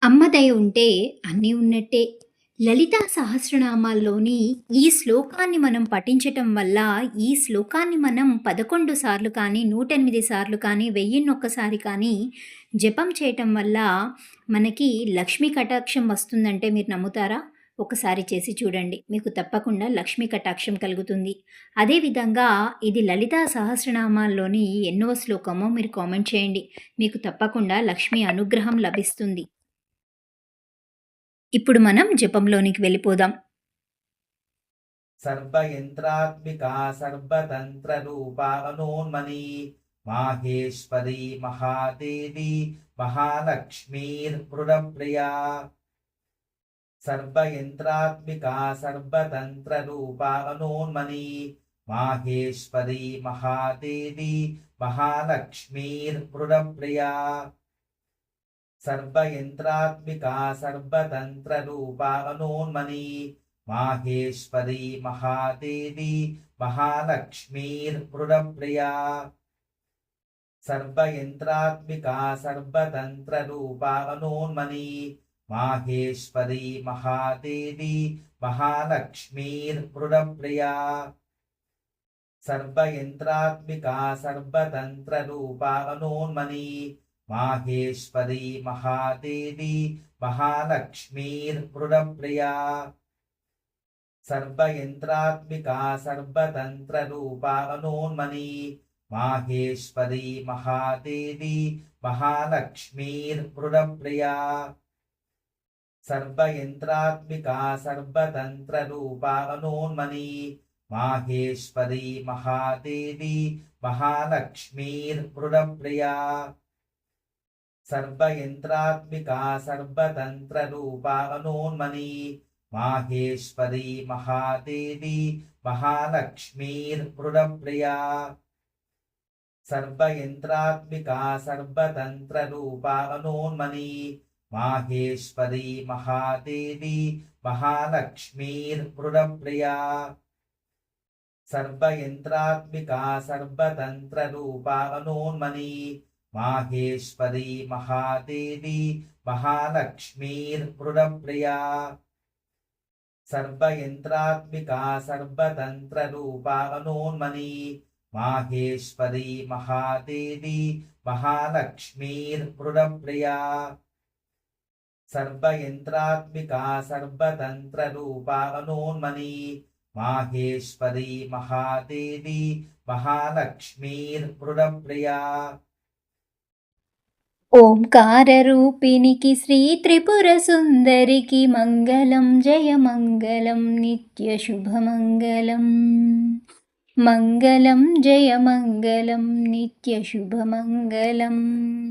అమ్మ దయ ఉంటే అన్నీ ఉన్నట్టే. లలితా సహస్రనామాల్లోని ఈ శ్లోకాన్ని మనం పఠించటం వల్ల, ఈ శ్లోకాన్ని మనం 11 సార్లు కానీ, 108 సార్లు కానీ, 1001 సారి కానీ జపం చేయటం వల్ల మనకి లక్ష్మీ కటాక్షం వస్తుందంటే మీరు నమ్ముతారా? ఒకసారి చేసి చూడండి. మీకు తప్పకుండా లక్ష్మీ కటాక్షం కలుగుతుంది. అదేవిధంగా ఇది లలితా సహస్రనామాల్లోని ఎన్నవ శ్లోకమో మీరు కామెంట్ చేయండి. మీకు తప్పకుండా లక్ష్మీ అనుగ్రహం లభిస్తుంది. ఇప్పుడు మనం జపంలోనికి వెళ్ళిపోదాం. సర్వయంత్రాత్మికా సర్వతంత్ర రూపా మనోన్మణి మాహేశ్వరి మహాదేవి మహాలక్ష్మీర్మృడప్రియా. సర్వయంత్రాత్మికా సర్వతంత్ర రూపా మనోన్మణి మాహేశ్వరి మహాదేవి మహాలక్ష్మీర్మృడప్రియా. సర్వయంత్రాత్మికా సర్వతంత్ర రూపా మనోన్మణి మాహేశ్వరి మహాదేవి మహాలక్ష్మీర్మృడప్రియా. సర్వయంత్రాత్మికా సర్వతంత్ర రూపా మనోన్మణి మాహేశ్వరి మహాదేవి మహాలక్ష్మీర్మృడప్రియా. సర్వయంత్రాత్మికా సర్వతంత్ర రూపా మనోన్మణి మాహేశ్వరి మహాదేవి మహాలక్ష్మీర్మృడప్రియా. సర్వయంత్రాత్మికా సర్వతంత్ర రూపా మనోన్మణి మాహేశ్వరి మహాదేవి మహాలక్ష్మీర్మృడప్రియా. సర్వయంత్రాత్మికా సర్వతంత్ర రూపా మనోన్మణి మాహేశ్వరి మహాదేవి మహాలక్ష్మీర్మృడప్రియా. సర్వయంత్రాత్మికా సర్వతంత్ర రూపా మనోన్మణి మాహేశ్వరి మహాదేవి మహాలక్ష్మీర్మృడప్రియా. సర్వయంత్రాత్మికా సర్వతంత్ర రూపా మనోన్మణి మాహేశ్వరి మహాదేవి మహాలక్ష్మీర్మృడప్రియా. సర్వయంత్రాత్మికా సర్వతంత్ర రూపా మనోన్మణి మాహేశ్వరి మహాదేవి మహాలక్ష్మీర్మృడప్రియా. సర్వయంత్రాత్మికా సర్వతంత్ర రూపా మనోన్మణి మాహేశ్వరి మహాదేవి మహాలక్ష్మీర్మృడప్రియా. సర్వయంత్రాత్మికా సర్వతంత్ర రూపా మనోన్మణి మాహేశ్వరి మహాదేవి మహాలక్ష్మీర్మృడప్రియా. ఓంకారరూపిణికి శ్రీ త్రిపుర సుందరికి మంగళం జయ మంగళం నిత్య శుభమంగళం. మంగళం జయ మంగళం నిత్య శుభమంగళం.